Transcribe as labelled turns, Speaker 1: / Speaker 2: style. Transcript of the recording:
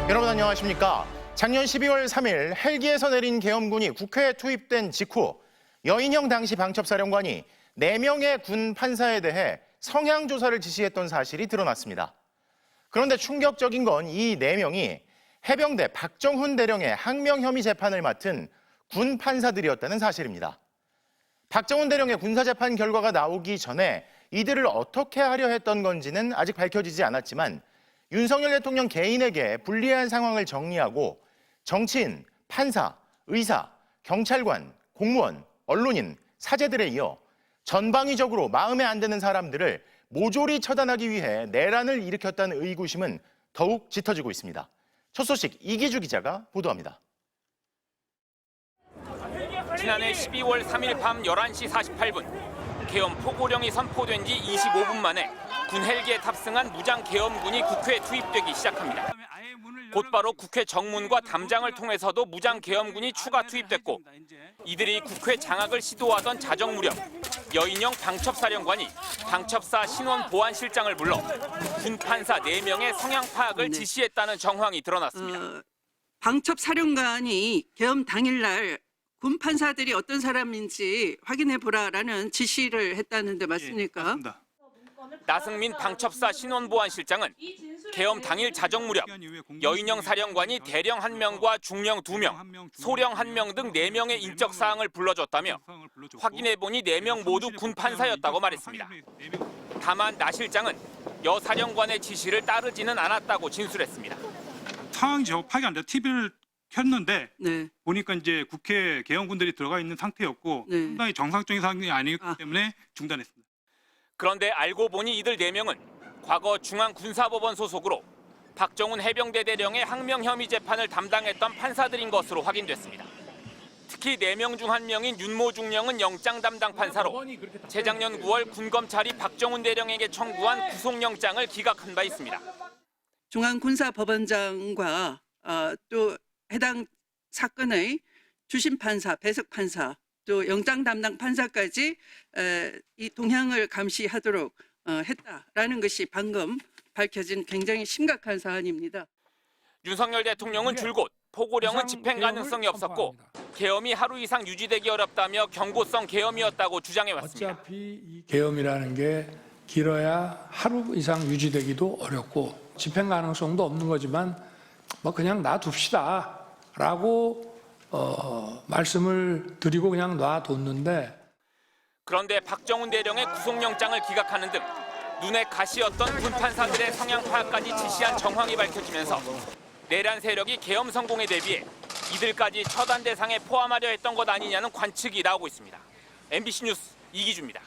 Speaker 1: 여러분 안녕하십니까? 작년 12월 3일 헬기에서 내린 계엄군이 국회에 투입된 직후 여인형 당시 방첩사령관이 4명의 군 판사에 대해 성향 조사를 지시했던 사실이 드러났습니다. 그런데 충격적인 건 이 4명이 해병대 박정훈 대령의 항명 혐의 재판을 맡은 군 판사들이었다는 사실입니다. 박정훈 대령의 군사재판 결과가 나오기 전에 이들을 어떻게 하려 했던 건지는 아직 밝혀지지 않았지만 윤석열 대통령 개인에게 불리한 상황을 정리하고 정치인, 판사, 의사, 경찰관, 공무원, 언론인, 사제들에 이어 전방위적으로 마음에 안 드는 사람들을 모조리 처단하기 위해 내란을 일으켰다는 의구심은 더욱 짙어지고 있습니다. 첫 소식 이기주 기자가 보도합니다.
Speaker 2: 지난해 12월 3일 밤 11시 48분 계엄 포고령이 선포된 지 25분 만에 군 헬기에 탑승한 무장 계엄군이 국회에 투입되기 시작합니다. 곧바로 국회 정문과 담장을 통해서도 무장 계엄군이 추가 투입됐고 이들이 국회 장악을 시도하던 자정 무렵 여인형 방첩사령관이 방첩사 신원 보안실장을 불러 군 판사 4명의 성향 파악을 지시했다는 정황이 드러났습니다.
Speaker 3: 방첩사령관이 계엄 당일날 군 판사들이 어떤 사람인지 확인해 보라라는 지시를 했다는데 맞습니까?
Speaker 4: 예, 맞습니다.
Speaker 2: 나승민 방첩사 신원보안실장은 계엄 당일 자정 무렵 여인형 사령관이 대령 1명과 중령 2명, 소령 1명 등 4명의 인적 사항을 불러줬다며 확인해보니 4명 모두 군 판사였다고 말했습니다. 다만 나 실장은 여 사령관의 지시를 따르지는 않았다고 진술했습니다.
Speaker 4: 상황이 파악이 안 돼. TV를 켰는데
Speaker 3: 네.
Speaker 4: 보니까 이제 국회 계엄군들이 들어가 있는 상태였고 상당히 정상적인 상황이 아니기 때문에 중단했습니다.
Speaker 2: 그런데 알고 보니 이들 4명은 과거 중앙군사법원 소속으로 박정훈 해병대 대령의 항명 혐의 재판을 담당했던 판사들인 것으로 확인됐습니다. 특히 4명 중 1명인 윤모 중령은 영장 담당 판사로 재작년 9월 군검찰이 박정훈 대령에게 청구한 구속영장을 기각한 바 있습니다.
Speaker 3: 중앙군사법원장과 또 해당 사건의 주심 판사, 배석 판사, 또 영장 담당 판사까지 이 동향을 감시하도록 했다라는 것이 방금 밝혀진 굉장히 심각한 사안입니다.
Speaker 2: 윤석열 대통령은 줄곧 포고령은 집행 가능성이 없었고 계엄이 하루 이상 유지되기 어렵다며 경고성 계엄이었다고 주장해왔습니다.
Speaker 5: 어차피 이 계엄이라는 게 길어야 하루 이상 유지되기도 어렵고 집행 가능성도 없는 거지만 뭐 그냥 놔둡시다라고 말씀을 드리고 그냥 놔뒀는데
Speaker 2: 그런데 박정훈 대령의 구속영장을 기각하는 등 눈에 가시였던 군 판사들의 성향 파악까지 지시한 정황이 밝혀지면서 내란 세력이 계엄 성공에 대비해 이들까지 처단 대상에 포함하려 했던 것 아니냐는 관측이 나오고 있습니다. MBC 뉴스 이기주입니다.